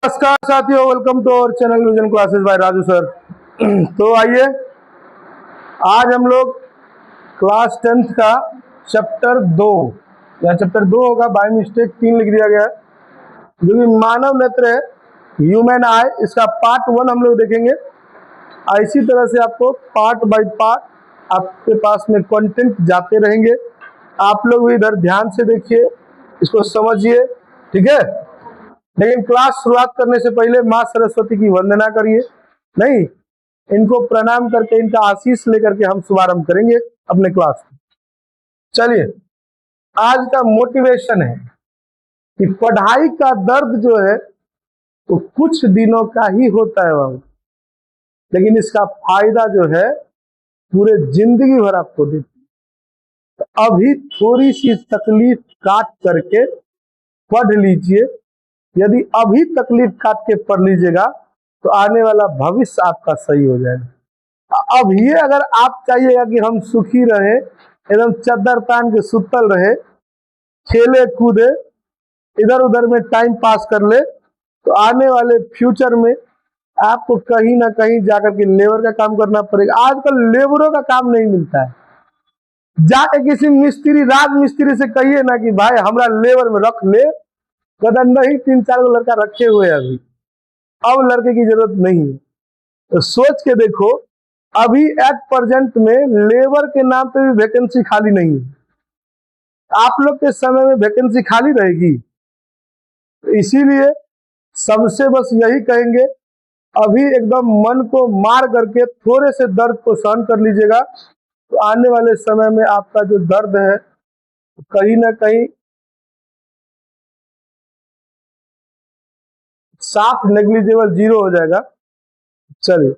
नमस्कार साथियों, welcome to our channel vision classes by Raju sir. तो आइए आज हम लोग क्लास 10th का चैप्टर 2 या चैप्टर 2 होगा, बाय मिस्टेक 3 लिख दिया गया है, जो कि मानव नेत्र है, ह्यूमन आई। इसका पार्ट 1 हम लोग देखेंगे। इसी तरह से आपको पार्ट बाय पार्ट आपके पास में कंटेंट जाते रहेंगे। आप लोग भी इधर ध्यान से देखिए, इसको समझिए, ठीक है। लेकिन क्लास शुरुआत करने से पहले माँ सरस्वती की वंदना करिए। नहीं, इनको प्रणाम करके, इनका आशीष लेकर के हम शुभारंभ करेंगे अपने क्लास को। चलिए, आज का मोटिवेशन है कि पढ़ाई का दर्द जो है वो कुछ दिनों का ही होता है बाबू, लेकिन इसका फायदा जो है पूरे जिंदगी भर आपको देती है। तो अभी थोड़ी सी तकलीफ काट करके पढ़ लीजिए। यदि अभी तकलीफ काट के पढ़ लीजिएगा तो आने वाला भविष्य आपका सही हो जाएगा। अब ये अगर आप चाहिएगा कि हम सुखी रहे, एकदम चद्दर तान के सुतल रहे, खेले कूदे, इधर उधर में टाइम पास कर ले, तो आने वाले फ्यूचर में आपको कहीं ना कहीं जाकर के लेबर का काम करना पड़ेगा। आजकल लेबरों का काम नहीं मिलता है। जाके किसी मिस्त्री, राज मिस्त्री से कहिए ना कि भाई हमरा लेबर में रख ले, कहता नहीं, 3-4 लड़का रखे हुए अभी, अब लड़के की जरूरत नहीं है। तो सोच के देखो, अभी एट प्रेजेंट में लेबर के नाम पे भी वैकेंसी खाली नहीं है। आप लोग के समय में वैकेंसी खाली रहेगी। तो इसीलिए सबसे बस यही कहेंगे, अभी एकदम मन को मार करके थोड़े से दर्द को सहन कर लीजिएगा, तो आने वाले समय में आपका जो दर्द है कहीं ना कहीं साफ नेग्लिजिबल जीरो हो जाएगा। चलिए,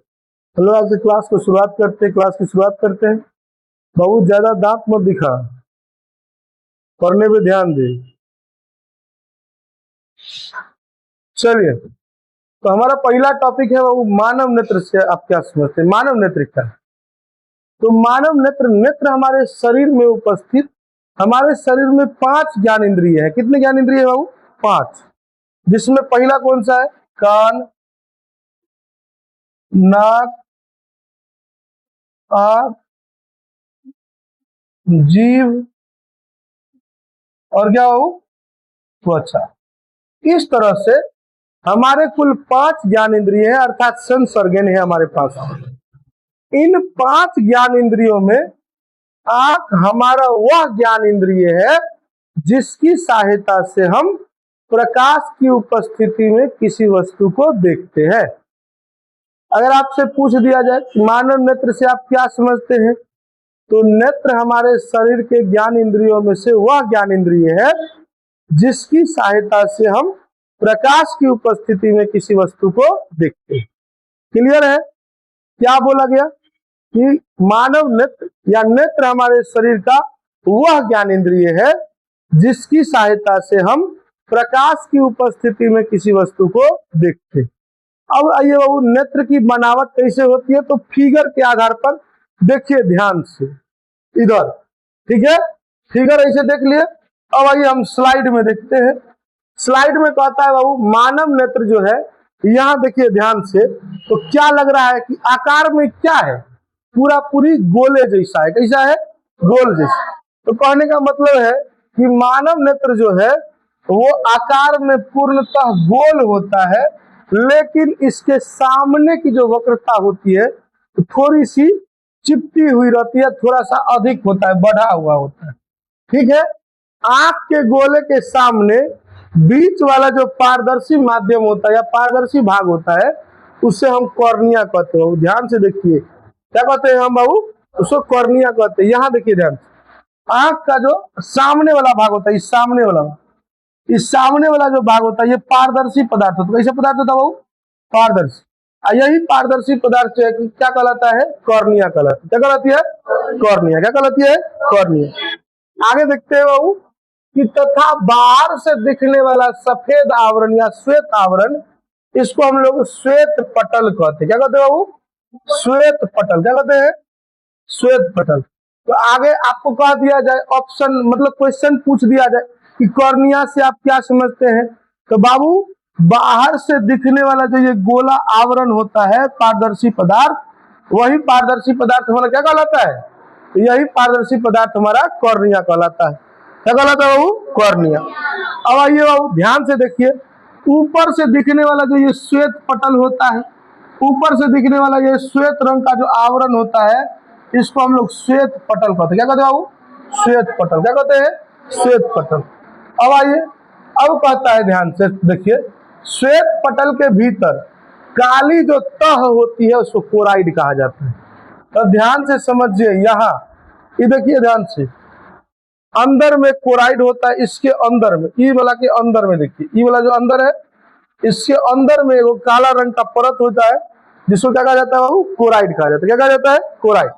हम लोग आपसे क्लास को शुरुआत करते हैं। क्लास की शुरुआत करते हैं। बहुत ज्यादा दांत मत दिखा, पढ़ने पे ध्यान दे। चलिए, तो हमारा पहला टॉपिक है वो मानव नेत्र से आप क्या समझते हैं। मानव नेत्र क्या है? तो मानव नेत्र, नेत्र हमारे शरीर में उपस्थित, हमारे शरीर में 5 ज्ञान इंद्रिय है। कितने ज्ञान इंद्रिय है बाबू? 5, जिसमें पहला कौन सा है? कान, नाक, आंख, जीभ और क्या बाबू? त्वचा। इस तरह से हमारे कुल 5 ज्ञान इंद्रिय है, अर्थात सेंस ऑर्गन है हमारे पास। इन 5 ज्ञान इंद्रियों में आंख हमारा वह ज्ञान इंद्रिय है जिसकी सहायता से हम प्रकाश की उपस्थिति में किसी वस्तु को देखते हैं। अगर आपसे पूछ दिया जाए मानव नेत्र से आप क्या समझते हैं, तो नेत्र हमारे शरीर के ज्ञान इंद्रियों में से वह ज्ञान इंद्रिय है जिसकी सहायता से हम प्रकाश की उपस्थिति में किसी वस्तु को देखते हैं। क्लियर है? क्या बोला गया कि मानव नेत्र या नेत्र हमारे शरीर का वह ज्ञान इंद्रिय है जिसकी सहायता से हम प्रकाश की उपस्थिति में किसी वस्तु को देखते हैं। अब आइए बाबू, नेत्र की बनावट कैसे होती है, तो फिगर के आधार पर देखिए ध्यान से इधर, ठीक है। फिगर ऐसे देख लिए। अब आइए हम स्लाइड में देखते हैं। स्लाइड में कहता है बाबू, मानव नेत्र जो है, यहाँ देखिए ध्यान से, तो क्या लग रहा है कि आकार में क्या है? पूरा पूरी गोले जैसा है। कैसा है? गोल जैसा। तो कहने का मतलब है कि मानव नेत्र जो है वो आकार में पूर्णतः गोल होता है, लेकिन इसके सामने की जो वक्रता होती है थोड़ी सी चिपटी हुई रहती है, थोड़ा सा अधिक होता है, बढ़ा हुआ होता है, ठीक है। आंख के गोले के सामने बीच वाला जो पारदर्शी माध्यम होता है या पारदर्शी भाग होता है उससे हम कॉर्निया कहते हैं। ध्यान से देखिए, क्या कहते हैं हम बाबू? उसको कॉर्निया कहते हैं। यहाँ देखिए ध्यान से, आंख का जो सामने वाला भाग होता है, इस सामने वाला जो भाग होता है, ये पारदर्शी पदार्थ होता है। कैसा पदार्थ होता है बाबू? पारदर्शी। यही पारदर्शी पदार्थ जो है क्या कहलाता है? कॉर्निया कहलाता है। क्या कहलाती है? कॉर्निया। क्या कहलाती है? कॉर्निया। आगे देखते हैं बाबू कि तथा बाहर से दिखने वाला सफेद आवरण या श्वेत आवरण, इसको हम लोग श्वेत पटल कहते हैं। क्या कहते हैं बाबू? श्वेत पटल। क्या कहते हैं? श्वेत पटल। तो आगे आपको कह दिया जाए, ऑप्शन मतलब क्वेश्चन पूछ दिया जाए कि कॉर्निया से आप क्या समझते हैं, तो बाबू बाहर से दिखने वाला जो ये गोला आवरण होता है पारदर्शी पदार्थ, वही पारदर्शी पदार्थ हमारा क्या कहलाता है? तो यही पारदर्शी पदार्थ हमारा कॉर्निया कहलाता है। क्या कहलाता है बाबू? कॉर्निया। अब आइए बाबू ध्यान से देखिए, ऊपर से दिखने वाला जो ये श्वेत पटल होता है, ऊपर से दिखने वाला ये श्वेत रंग का जो आवरण होता है, इसको हम लोग श्वेत पटल कहते हैं। क्या कहते हैं बाबू? श्वेत पटल। क्या कहते हैं? श्वेत पटल। अब आइए, अब कहता है ध्यान से देखिए, श्वेत पटल के भीतर काली जो तह होती है उसको कोराइड कहा जाता है। तो ध्यान से समझिए, यहाँ ये देखिए ध्यान से, अंदर में कोराइड होता है, इसके अंदर में, ई वाला के अंदर में देखिए, ई वाला जो अंदर है, इसके अंदर में वो काला रंग का परत होता है जिसको क्या कहा जाता है बाबू? कोराइड कहा जाता है। क्या कहा जाता है? कोराइड।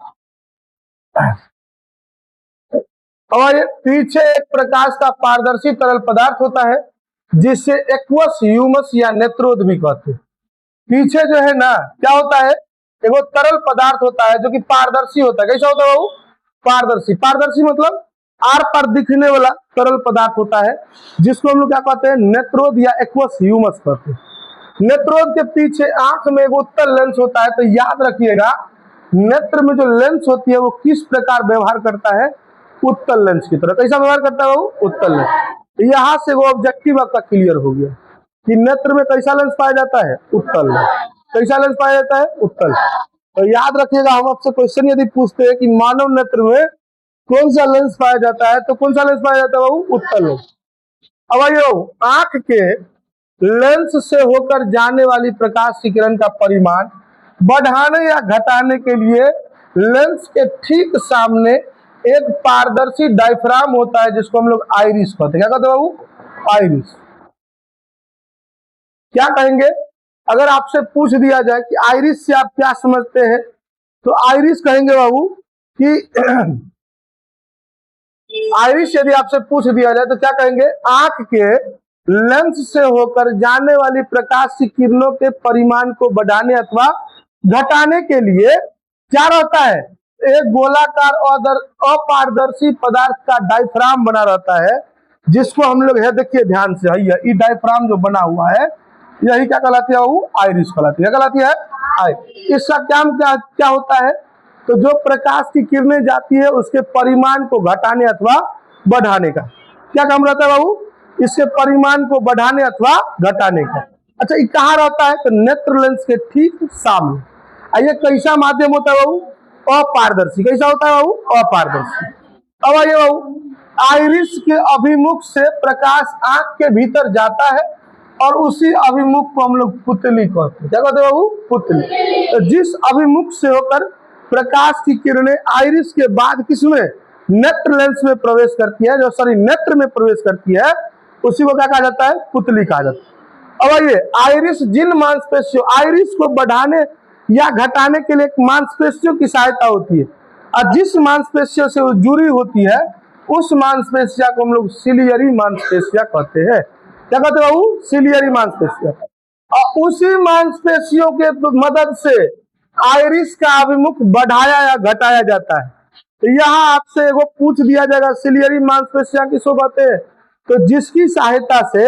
हमारे पीछे एक प्रकाश का पारदर्शी तरल पदार्थ होता है जिससे एक्वस ह्यूमस या नेत्रोद भी कहते हैं। पीछे जो है ना क्या होता है? एक वो तरल पदार्थ होता है जो कि पारदर्शी होता है। कैसा होता है बाबू? पारदर्शी। पारदर्शी मतलब आर पार दिखने वाला तरल पदार्थ होता है जिसको हम लोग क्या कहते हैं? नेत्रोद या एक्वस ह्यूमस कहते हैं। नेत्रोद के पीछे आंख में एक उत्तल लेंस होता है। तो याद रखिएगा, नेत्र में जो लेंस होती है वो किस प्रकार व्यवहार करता है? उत्तल लेंस की तरह। कैसा व्यवहार करता है बाबू? उत्तल लेंस। यहाँ से वो ऑब्जेक्टिव आपका क्लियर हो गया कि नेत्र में कैसा लेंस पाया जाता है? उत्तल लेंस। कैसा लेंस पाया जाता है? उत्तल। तो याद रखिएगा, हम आपसे क्वेश्चन यदि पूछते हैं कि मानव नेत्र में कौन सा लेंस पाया जाता है, तो कौन सा लेंस पाया जाता है बाबू? उत्तल लेंस। अब आइए, आंख के लेंस से होकर जाने वाली प्रकाश की किरण का परिमाण बढ़ाने या घटाने के लिए लेंस के ठीक सामने एक पारदर्शी डायफ्राम होता है जिसको हम लोग आइरिस कहते हैं। क्या कहते हैं बाबू? आइरिस। क्या कहेंगे अगर आपसे पूछ दिया जाए कि आइरिस से आप क्या समझते हैं? तो आइरिस कहेंगे बाबू कि आइरिस यदि आपसे पूछ दिया जाए तो क्या कहेंगे? आंख के लेंस से होकर जाने वाली प्रकाश की किरणों के परिमाण को बढ़ाने अथवा घटाने के लिए क्या रहता है? एक गोलाकार अपारदर्शी पदार्थ का डायफ्राम बना रहता है जिसको हम लोग है, देखिए ध्यान से, ये डायफ्राम जो बना हुआ है यही क्या कहलाती है बाबू? आइरिस कहलाती है। क्या कहलाती है? आइरिस। इसका काम क्या होता है? तो जो प्रकाश की किरणें जाती है उसके परिमाण को घटाने अथवा बढ़ाने का क्या काम रहता है बाबू? इसके परिमाण को बढ़ाने अथवा घटाने का। अच्छा, ये कहाँ रहता है? तो नेत्र लेंस के ठीक सामने। ये कैसा माध्यम होता है बाबू? अपारदर्शी। कैसा होता है बाबू? अपारदर्शी। अब आइए बाबू, आइरिस के अभिमुख से प्रकाश आंख के भीतर जाता है और उसी अभिमुख को हम लोग पुतली कहते हैं। क्या कहते हैं बाबू? पुतली। तो जिस अभिमुख से होकर प्रकाश की किरणें आइरिस के बाद किसमें? नेत्र लेंस में प्रवेश करती है, जो नेत्र में प्रवेश करती है उसी को क्या कहा जाता है? पुतली कहा जाता है। अब आइए, आइरिस जिन मांसपेशियों, आइरिस को बढ़ाने या घटाने के लिए मांसपेशियों की सहायता होती है और जिस मांसपेशियों से वो जुड़ी होती है उस मांसपेशिया को हम लोग सिलियरी मांसपेशिया कहते हैं। क्या कहते हैं बाबू? सिलियरी मांसपेशिया। और उसी मांसपेशियों के मदद से आइरिस का अभिमुख बढ़ाया या घटाया जाता है। तो यहाँ आपसे एगो पूछ दिया जाएगा, सिलियरी मांसपेशिया किसको कहते हैं? तो जिसकी सहायता से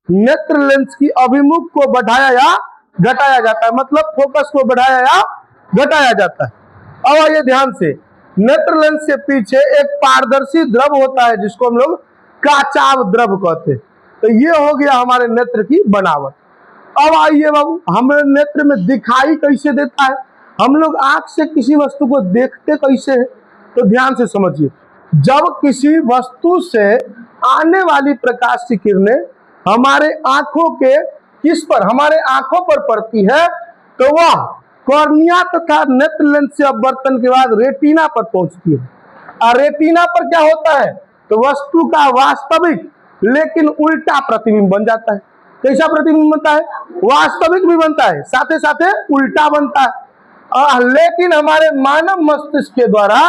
नेत्र लेंस की अभिमुख को बढ़ाया या घटाया जाता है, मतलब फोकस को बढ़ाया या घटाया जाता है। अब आइए ध्यान से, नेत्र लेंस के पीछे एक पारदर्शी द्रव होता है जिसको हम लोग काचाव द्रव कहते हैं। तो ये हो गया हमारे नेत्र की बनावट। अब आइए बाबू, हमें नेत्र में दिखाई कैसे देता है? हम लोग आंख से किसी वस्तु को देखते कैसे है? तो ध्यान से समझिए, जब किसी वस्तु से आने वाली प्रकाश की किरणें हमारे आंखों के किस पर? हमारे आंखों पर पड़ती है तो वह कॉर्निया तथा नेत्र लेंस से अपवर्तन के बाद रेटिना पर पहुंचती है। और रेटिना पर क्या होता है? तो वस्तु का वास्तविक लेकिन उल्टा प्रतिबिंब बन जाता है। कैसा प्रतिबिंब बनता है? वास्तविक भी बनता है, साथे साथे उल्टा बनता है। लेकिन हमारे मानव मस्तिष्क के द्वारा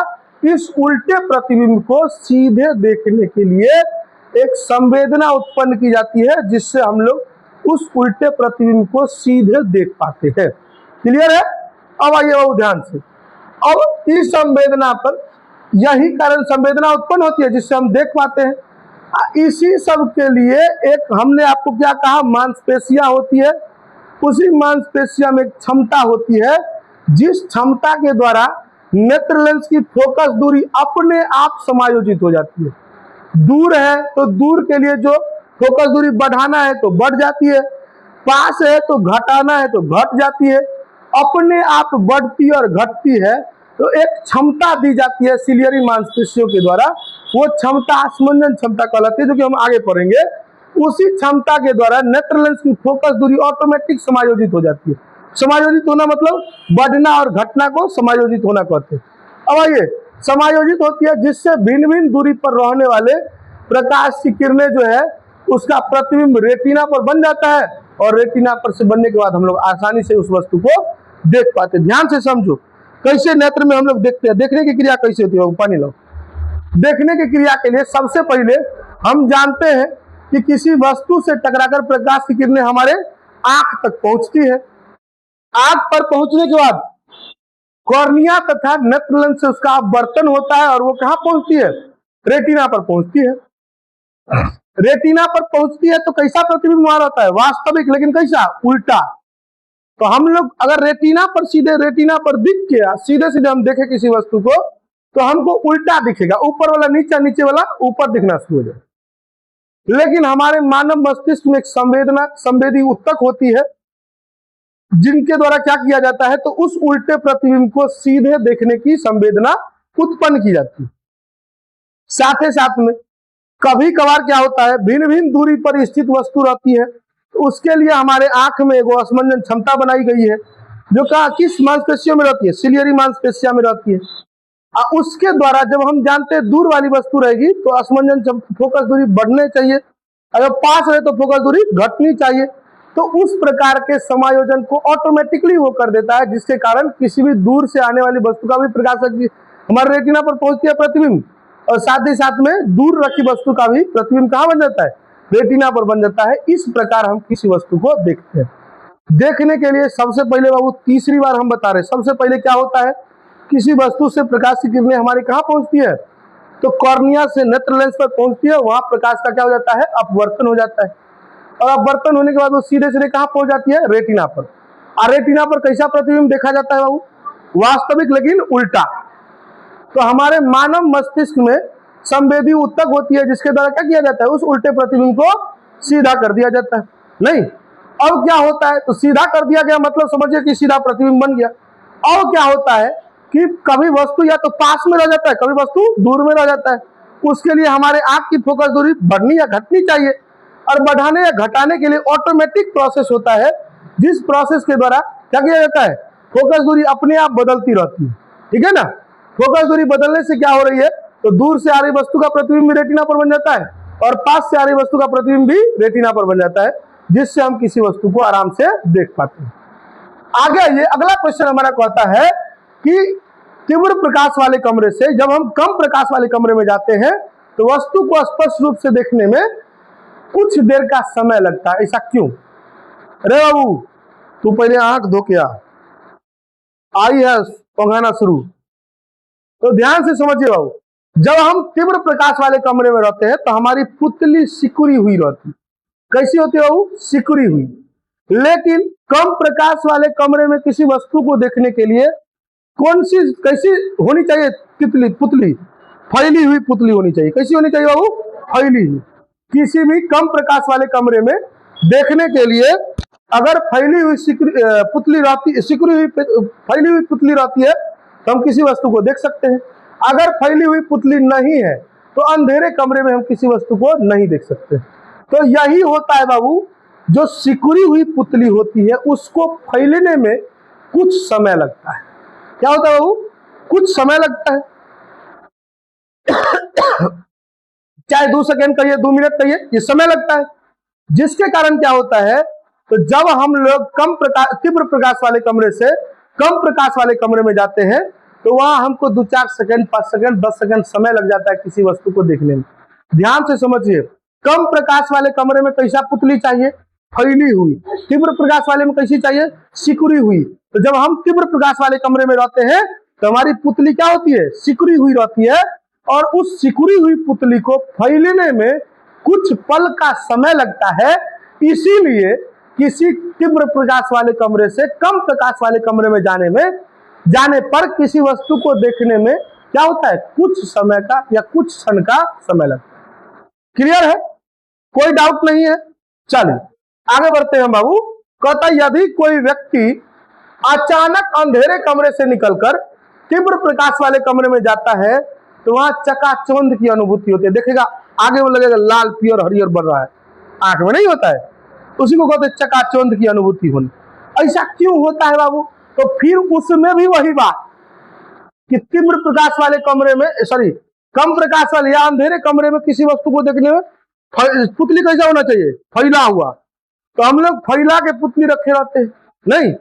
इस उल्टे प्रतिबिंब को सीधे देखने के लिए एक संवेदना उत्पन्न की जाती है जिससे हम लोग उस उल्टे प्रतिबिंब को सीधे देख पाते हैं। क्लियर है? अब आइए बाबू ध्यान से, अब इस संवेदना पर, यही कारण संवेदना उत्पन्न होती है जिससे हम देख पाते हैं। इसी सब के लिए एक हमने आपको क्या कहा, मांसपेशियां होती है। उसी मांसपेशियां में एक क्षमता होती है जिस क्षमता के द्वारा नेत्र लेंस की फोकस दूरी अपने आप समायोजित हो जाती है। दूर है तो दूर के लिए जो फोकस दूरी बढ़ाना है तो बढ़ जाती है, पास है तो घटाना है तो घट जाती है, अपने आप बढ़ती और घटती है। तो एक क्षमता दी जाती है सिलियरी मांसपेशियों के द्वारा, वो क्षमता आसमंजन क्षमता कहलाती है, जो कि हम आगे पढ़ेंगे। उसी क्षमता के द्वारा नेत्र लेंस की फोकस दूरी ऑटोमेटिक समायोजित हो जाती है। समायोजित होना मतलब बढ़ना और घटना को समायोजित होना कहते हैं। अब आइए, समायोजित होती है जिससे भिन्न भिन्न दूरी पर रहने वाले प्रकाश की किरणें जो है उसका प्रतिबिंब रेटिना पर बन जाता है, और रेटिना पर से बनने के बाद हम लोग आसानी से उस वस्तु को देख पाते हैं। ध्यान से समझो कैसे नेत्र में हम लोग देखते हैं। देखने की क्रिया कैसे होती है, पानी लो। देखने की क्रिया के लिए सबसे पहले हम जानते हैं कि किसी वस्तु से टकराकर प्रकाश की किरणें हमारे आंख तक पहुंचती है। आंख पर पहुंचने के बाद कॉर्निया तथा नेत्र लेंस से उसका अपवर्तन होता है, और वो कहां पहुंचती है, रेटिना पर पहुंचती है। रेटिना पर पहुंचती है तो कैसा प्रतिबिंब वहां रहता है, वास्तविक, लेकिन कैसा, उल्टा। तो हम लोग अगर रेटिना पर सीधे रेटिना पर दिख के सीधे सीधे हम देखें किसी वस्तु को तो हमको उल्टा दिखेगा, ऊपर वाला नीचा, नीचे वाला ऊपर दिखना शुरू हो जाए। लेकिन हमारे मानव मस्तिष्क में एक संवेदी उत्तक होती है जिनके द्वारा क्या किया जाता है, तो उस उल्टे प्रतिबिंब को सीधे देखने की संवेदना उत्पन्न की जाती है। साथ ही साथ में कभी कभार क्या होता है, भिन्न भिन्न दूरी पर स्थित वस्तु रहती है, तो उसके लिए हमारे आंख में एक आसमंजन क्षमता बनाई गई है, जो कहा किस मांसपेशियों में रहती है, सिलियरी मांसपेशिया में रहती है। उसके द्वारा जब हम जानते हैं दूर वाली वस्तु रहेगी तो आसमंजन फोकस दूरी बढ़ने चाहिए, अगर पास रहे तो फोकस दूरी घटनी चाहिए। तो उस प्रकार के समायोजन को ऑटोमेटिकली वो कर देता है, जिसके कारण किसी भी दूर से आने वाली वस्तु का भी प्रकाश हमारे रेटिना पर पहुंचती है प्रतिबिंब, और साथ ही साथ में दूर रखी वस्तु का भी प्रतिबिंब कहां बन जाता है, रेटिना पर बन जाता है। इस प्रकार हम किसी वस्तु को देखते हैं। देखने के लिए सबसे पहले बाबू तीसरी बार हम बता रहे, सबसे पहले क्या होता है, किसी वस्तु से प्रकाश की किरणें हमारी कहां पहुंचती है, तो कॉर्निया से नेत्र लेंस पर पहुंचती है, वहां प्रकाश का क्या हो जाता है, अपवर्तन हो जाता है, और अपवर्तन होने के बाद वो सीधे सीधे कहां पहुंच जाती है, रेटिना पर। और रेटिना पर कैसा प्रतिबिंब देखा जाता है बाबू, वास्तविक लेकिन उल्टा। तो हमारे मानव मस्तिष्क में संवेदी उत्तक होती है जिसके द्वारा क्या किया जाता है, उस उल्टे प्रतिबिंब को सीधा कर दिया जाता है। नहीं, अब क्या होता है, तो सीधा कर दिया गया मतलब समझिए कि सीधा प्रतिबिंब बन गया। और क्या होता है कि कभी वस्तु या तो पास में रह जाता है, कभी वस्तु दूर में रह जाता है। उसके लिए हमारे आंख की फोकस दूरी बढ़नी या घटनी चाहिए, और बढ़ाने या घटाने के लिए ऑटोमेटिक प्रोसेस होता है, जिस प्रोसेस के द्वारा क्या किया जाता है, फोकस दूरी अपने आप बदलती रहती है। ठीक है ना, फोकस दूरी बदलने से क्या हो रही है, तो दूर से आ रही वस्तु का प्रतिबिंब भी रेटिना पर बन जाता है, और पास से आ रही वस्तु का प्रतिबिंब भी रेटिना पर बन जाता है, जिससे हम किसी वस्तु को आराम से देख पाते हैं। आगे ये अगला क्वेश्चन हमारा कहता है कि तीव्र प्रकाश वाले कमरे से जब हम कम प्रकाश वाले कमरे में जाते हैं तो वस्तु को स्पष्ट रूप से देखने में कुछ देर का समय लगता है, ऐसा क्यों? अरे बाबू तू पहले आंख धो के आई है पंगाना शुरू। तो ध्यान से समझिए बाबू, जब हम तीव्र प्रकाश वाले कमरे में रहते हैं तो हमारी पुतली सिकुड़ी हुई रहती है। कैसी होती है बाबू? सिकुड़ी हुई। लेकिन कम प्रकाश वाले कमरे में किसी वस्तु को देखने के लिए कौन सी कैसी होनी चाहिए, पुतली फैली हुई पुतली होनी चाहिए। कैसी होनी चाहिए बाबू? फैली हुई। किसी भी कम प्रकाश वाले कमरे में देखने के लिए अगर फैली हुई पुतली रहती, सिकुड़ी हुई फैली हुई पुतली रहती है तो हम किसी वस्तु को देख सकते हैं। अगर फैली हुई पुतली नहीं है तो अंधेरे कमरे में हम किसी वस्तु को नहीं देख सकते। तो यही होता है बाबू, जो सिकुड़ी हुई पुतली होती है उसको फैलने में कुछ समय लगता है। क्या होता है बाबू? कुछ समय लगता है, चाहे 2 सेकंड कहिए, 2 मिनट कहिए, ये समय लगता है। जिसके कारण क्या होता है, तो जब हम लोग तीव्र प्रकाश वाले कमरे से कम प्रकाश वाले कमरे में जाते हैं तो वहां हमको 2-4 सेकंड, 5 सेकंड, 10 सेकंड समय लग जाता है किसी वस्तु को देखने में। ध्यान से समझिए, कम प्रकाश वाले कमरे में कैसा पुतली चाहिए? फैली हुई। तीव्र प्रकाश वाले में कैसी चाहिए? सिकुड़ी हुई। तो जब हम तीव्र प्रकाश वाले कमरे में रहते हैं तो हमारी पुतली क्या होती है? सिकुड़ी हुई रहती है, और उस सिकुड़ी हुई पुतली को फैलने में कुछ पल का समय लगता है, इसीलिए किसी तीव्र प्रकाश वाले कमरे से कम प्रकाश वाले कमरे में जाने पर किसी वस्तु को देखने में क्या होता है, कुछ समय का या कुछ क्षण का समय लगता है। क्लियर है, कोई डाउट नहीं है। चलिए आगे बढ़ते हैं बाबू। कहता यदि कोई व्यक्ति अचानक अंधेरे कमरे से निकलकर तीव्र प्रकाश वाले कमरे में जाता है तो वहां चकाचौंध की अनुभूति होती है। देखिएगा आगे वो लगेगा लाल पियर हरियर बढ़ रहा है, आंख में नहीं होता है, उसी को कहते हैं चकाचौंध की अनुभूति होनी। ऐसा क्यों होता है बाबू? तो फिर उसमें भी वही बात कि तीव्र प्रकाश वाले कमरे में, सॉरी कम प्रकाश वाले या अंधेरे कमरे में किसी वस्तु को देखने में पुतली कैसा होना चाहिए, फैला हुआ। तो हम लोग फैला के पुतली रखे रहते हैं, नहीं,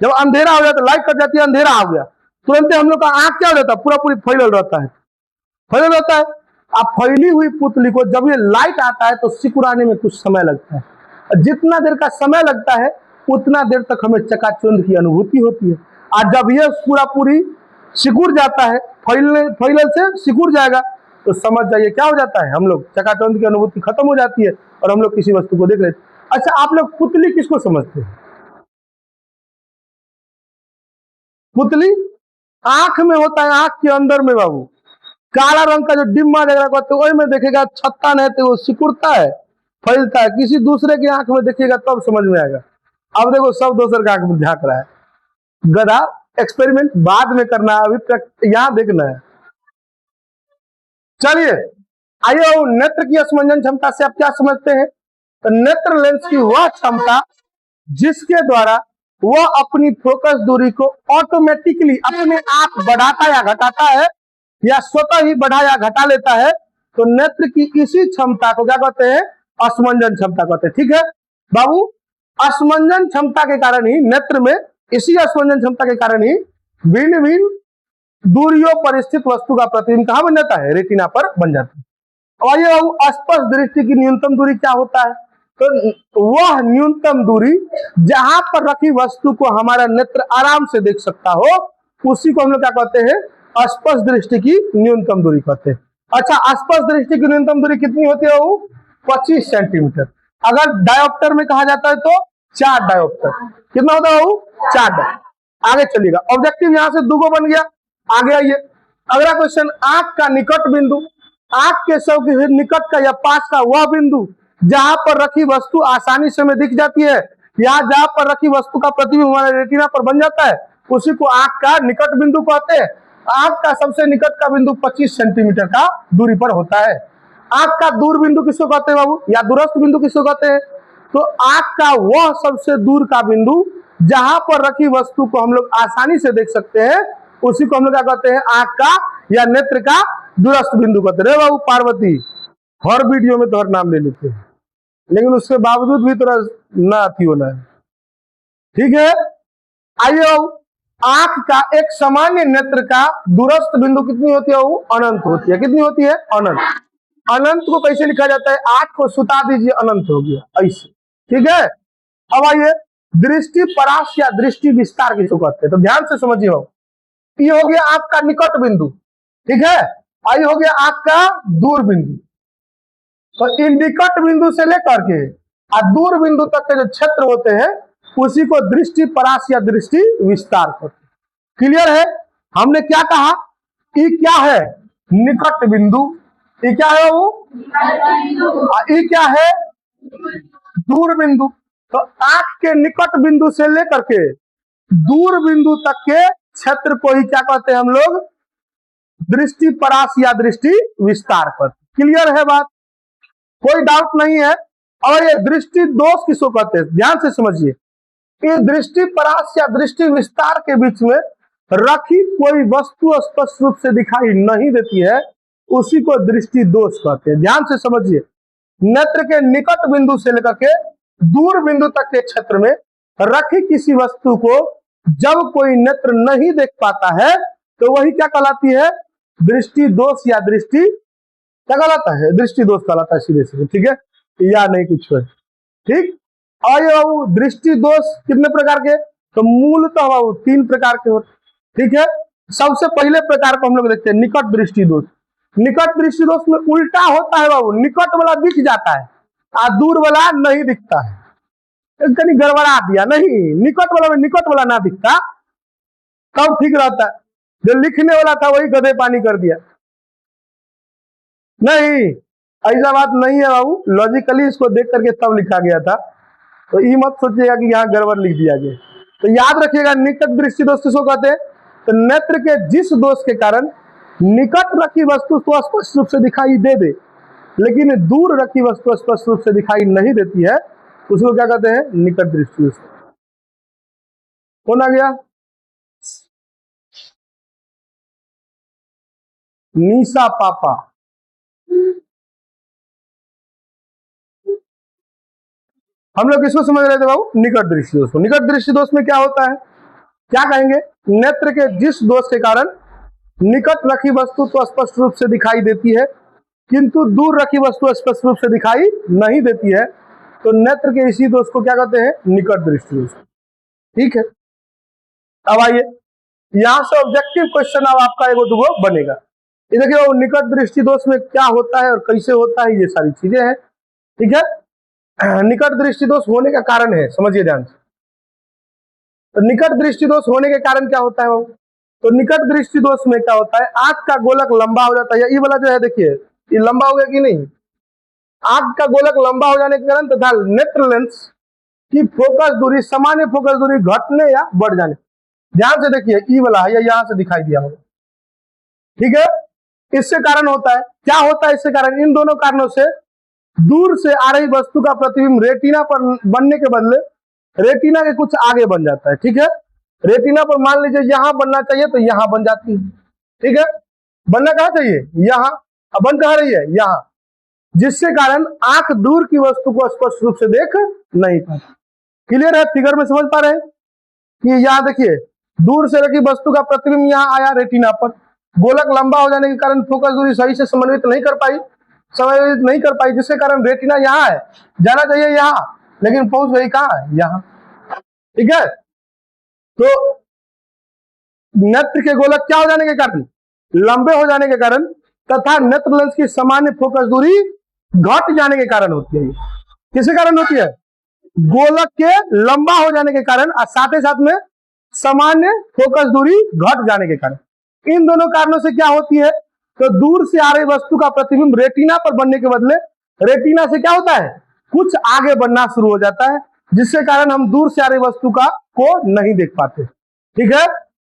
जब अंधेरा हो जाता है, लाइट कट जाती है, अंधेरा हो गया, तुरंत हम लोग का आंख क्या हो जाता है, पूरा पूरी फैलल रहता है, फैलल रहता है। अब फैली हुई पुतली को जब ये लाइट आता है तो सिकुड़ाने में कुछ समय लगता है। जितना देर का समय लगता है उतना देर तक हमें चकाचौंध की अनुभूति होती है। और जब ये पूरा पूरी सिकुड़ जाता है, फैलल से सिकुड़ जाएगा, तो समझ जाइए क्या हो जाता है, हम लोग चकाचौंध की अनुभूति खत्म हो जाती है और हम लोग किसी वस्तु को देख रहे हैं। अच्छा, आप लोग पुतली किसको समझते हैं? पुतली आंख में होता है, आंख के अंदर में बाबू काला रंग का जो डिम्मा जगह कहते हैं, वही में देखेगा छत्ता नहीं तो वो सिकुड़ता है, फैलता है। किसी दूसरे की आंख में देखिएगा तब समझ में आएगा। अब देखो सब दूसरे का आंख में झांक रहा है, गधा। एक्सपेरिमेंट बाद में करना है, अभी तक यहां देखना है। चलिए आइए, नेत्र की स्पंदन क्षमता से आप क्या समझते हैं? तो नेत्र लेंस की वह क्षमता जिसके द्वारा वह अपनी फोकस दूरी को ऑटोमेटिकली अपने आप बढ़ाता या घटाता है, या स्वतः ही बढ़ा या घटा लेता है, तो नेत्र की इसी क्षमता को क्या कहते हैं? स्पंदन क्षमता कहते हैं। ठीक है बाबू, स्पंदन क्षमता के कारण ही नेत्र में, इसी स्पंदन क्षमता के कारण ही भिन्न भिन्न दूरियों पर स्थित वस्तु का प्रतिबिंब कहां बन जाता है? रेटिना पर बन जाता है। और ये स्पष्ट दृष्टि की न्यूनतम दूरी क्या होता है? तो वह न्यूनतम दूरी जहां पर रखी वस्तु को हमारा नेत्र आराम से देख सकता हो, उसी को हम लोग क्या कहते हैं? स्पष्ट दृष्टि की न्यूनतम दूरी कहते हैं। अच्छा, स्पष्ट दृष्टि की न्यूनतम दूरी कितनी होती है? 25 सेंटीमीटर। अगर डायोप्टर में कहा जाता है तो 4 डायोप्टर। कितना होता है? 4। आगे चलिएगा, ऑब्जेक्टिव यहां से दुगो बन गया। आगे आइए, अगला क्वेश्चन, आंख का निकट बिंदु, आंख के सबसे निकट का या पास का वह बिंदु जहां पर रखी वस्तु आसानी से हमें दिख जाती है, या जहां पर रखी वस्तु का प्रतिबिंब हमारे रेटिना पर बन जाता है, उसी को आंख का निकट बिंदु कहते हैं। आंख का सबसे निकट का बिंदु 25 सेंटीमीटर का दूरी पर होता है। आंख का दूर बिंदु किसको कहते हैं बाबू, या दूरस्थ बिंदु किसको कहते हैं? तो आंख का वह सबसे दूर का बिंदु जहां पर रखी वस्तु को हम लोग आसानी से देख सकते हैं, उसी को हम लोग क्या कहते हैं? आंख का या नेत्र का दूरस्थ बिंदु कहते हैं। बाबू पार्वती, हर वीडियो में तो हर नाम ले लेते हैं, लेकिन उसके बावजूद भी थोड़ा ना आती होना है। ठीक है, आइए बाबू, आंख का एक सामान्य नेत्र का दूरस्थ बिंदु कितनी होती है? वो अनंत होती है। कितनी होती है? अनंत। अनंत को कैसे लिखा जाता है? 8 को सुता दीजिए, अनंत हो गया, ऐसे। ठीक है, अब आइए, दृष्टि परास या दृष्टि विस्तार किसको कहते हैं? तो ध्यान से समझिए बाबू, ये हो गया आंख का निकट बिंदु, ठीक है, आई हो गया आंख का दूर बिंदु। तो इन निकट बिंदु से लेकर के और दूर बिंदु तक के जो क्षेत्र होते हैं, उसी को दृष्टि परास या दृष्टि विस्तार कहते हैं। क्लियर है? हमने क्या कहा? ई क्या है? निकट बिंदु। ई क्या है वो? ई क्या है? दूर बिंदु। तो आंख के निकट बिंदु से लेकर के दूर बिंदु तक के क्षेत्र को ही क्या कहते हैं हम लोग? दृष्टि परास या दृष्टि विस्तार कहते। क्लियर है बात? कोई डाउट नहीं है। और ये दृष्टि दोष किसको कहते हैं? ध्यान से समझिए, ये दृष्टि परास या दृष्टि विस्तार के बीच में रखी कोई वस्तु स्पष्ट रूप से दिखाई नहीं देती है, उसी को दृष्टि दोष कहते हैं। ध्यान से समझिए, नेत्र के निकट बिंदु से लेकर के दूर बिंदु तक के क्षेत्र में रखी किसी वस्तु को जब कोई नेत्र नहीं देख पाता है, तो वही क्या कहलाती है? दृष्टि दोष या दृष्टि क्या कहलाता है? दृष्टि दोष कहलाता है, सीधे सीधे। ठीक है, या नहीं कुछ है? ठीक। और ये बाबू दृष्टि दोष कितने प्रकार के? तो मूलतः बाबू 3 प्रकार के होते। ठीक है, सबसे पहले प्रकार को हम लोग देखते हैं निकट दृष्टि दोष। निकट दृष्टि दोष में उल्टा होता है बाबू, निकट वाला दिख जाता है और दूर वाला नहीं दिखता है। कहीं गड़बड़ा दिया, नहीं, निकट वाला में निकट वाला ना दिखता तब ठीक रहता है। जो लिखने वाला था वही गधे पानी कर दिया। नहीं, ऐसा बात नहीं है बाबू, लॉजिकली इसको देख करके तब लिखा गया था, तो ये मत सोचिएगा कि यहाँ गड़बड़ लिख दिया गया। तो याद रखिएगा, निकट दृष्टि दोष किसको कहते हैं? तो नेत्र के जिस दोष के कारण निकट रखी वस्तु तो स्पष्ट रूप से दिखाई दे दे, लेकिन दूर रखी वस्तु स्पष्ट रूप से दिखाई नहीं देती है, उसको क्या कहते हैं? निकट दृष्टि दोष। कौन आ गया? निशा पापा। हम लोग किसको समझ रहे थे बाबू? निकट दृष्टि दोष को। निकट दृष्टि दोष में क्या होता है, क्या कहेंगे? नेत्र के जिस दोष के कारण निकट रखी वस्तु तो स्पष्ट रूप से दिखाई देती है, किंतु दूर रखी वस्तु स्पष्ट रूप से दिखाई नहीं देती है, तो नेत्र के इसी दोष को क्या कहते हैं? निकट दृष्टि दोष। ठीक है, अब आइए, यहां से ऑब्जेक्टिव क्वेश्चन अब आपका एगो दुगो बनेगा। ये देखिए, निकट दृष्टि दोष में क्या होता है और कैसे होता है, ये सारी चीजें हैं। ठीक है, निकट दृष्टि दोष होने का कारण है, समझिए ध्यान से। तो निकट दृष्टि दोष होने के कारण क्या होता है वो? तो निकट दृष्टि दोष में क्या होता है? आंख का गोलक लंबा हो जाता है। ये वाला जो है देखिए, ये लंबा हो गया कि नहीं? आंख का गोलक लंबा हो जाने के कारण तथा नेत्र लेंस की फोकस दूरी, सामान्य फोकस दूरी घटने या बढ़ जाने। ध्यान से देखिए, ई वाला है, यहां से दिखाई दिया होगा। ठीक है, इससे कारण होता है, क्या होता है इससे कारण? इन दोनों कारणों से दूर से आ रही वस्तु का प्रतिबिंब रेटिना पर बनने के बदले रेटिना के कुछ आगे बन जाता है। ठीक है, रेटिना पर मान लीजिए यहां बनना चाहिए तो यहां बन जाती है। ठीक है, बनना कहां चाहिए? यहां, अब बन कहां रही है? यहां, जिससे कारण आंख दूर की वस्तु को स्पष्ट रूप से देख नहीं पाती। क्लियर है? फिगर में समझ पा रहे हैं कि यहां देखिए, दूर से रखी वस्तु का प्रतिबिंब यहां आया रेटिना पर, गोलक लंबा हो जाने के कारण फोकस दूरी सही से समन्वित नहीं कर पाई, जिसके कारण रेटिना यहाँ है, जाना चाहिए यहाँ, लेकिन पहुंच गई कहाँ है? यहाँ। ठीक है, तो नेत्र के गोलक क्या हो जाने के कारण? लंबे हो जाने के कारण तथा नेत्र लेंस की सामान्य फोकस दूरी घट जाने के कारण होती है। किसके कारण होती है? गोलक के लंबा हो जाने के कारण और साथ ही साथ में सामान्य फोकस दूरी घट जाने के कारण। इन दोनों कारणों से क्या होती है? तो दूर से आ रही वस्तु का प्रतिबिंब रेटिना पर बनने के बदले रेटिना से क्या होता है? कुछ आगे बढ़ना शुरू हो जाता है, जिसके कारण हम दूर से आ रही वस्तु को नहीं देख पाते। ठीक है,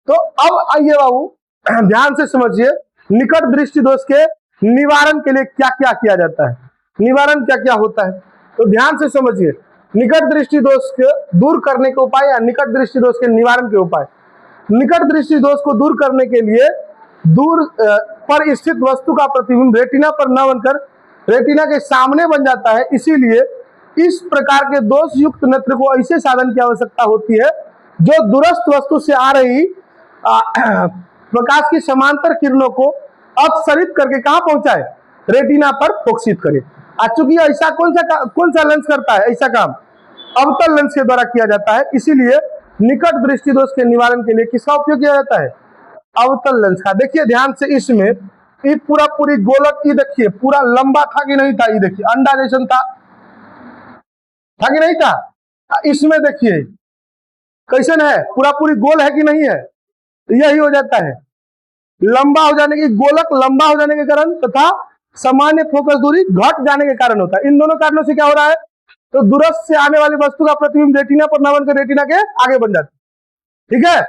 तो अब आइए बाबू, ध्यान से समझिए, निकट दृष्टि दोष के निवारण के लिए क्या क्या किया जाता है, निवारण क्या क्या होता है। तो ध्यान से समझिए, निकट दृष्टि दोष के दूर करने के उपाय या निकट दृष्टि दोष के निवारण के उपाय। निकट दृष्टि दोष को दूर करने के लिए दूर पर स्थित वस्तु का प्रतिबिंब रेटिना पर न बनकर रेटिना के सामने बन जाता है, इसीलिए इस प्रकार के दोष युक्त नेत्र को ऐसे साधन की आवश्यकता होती है जो दूरस्थ वस्तु से आ रही प्रकाश की समांतर किरणों को अपसरित करके कहां पहुंचाए? रेटिना पर फोकसित करे। चूंकि ऐसा कौन सा लेंस करता है ऐसा काम? अवतल लेंस के द्वारा किया जाता है, इसीलिए निकट दृष्टि दोष के निवारण के लिए किसका उपयोग किया जाता है? अवतल लेंस का। देखिए ध्यान से, इसमें ये पूरी गोलक की देखिए, पूरा लंबा था कि नहीं था? ये देखिए अंडा जैसन था कि नहीं था? इसमें देखिए कैसन है, पूरी गोल है कि नहीं है? यही हो जाता है, लंबा हो जाने की, गोलक लंबा हो जाने के कारण तथा सामान्य फोकस दूरी घट जाने के कारण होता है। इन दोनों कारणों से क्या हो रहा है? तो दूरस्थ से आने वाली वस्तु का प्रतिबिंब रेटिना पर न बनकर रेटिना के आगे बन जाती है। ठीक है,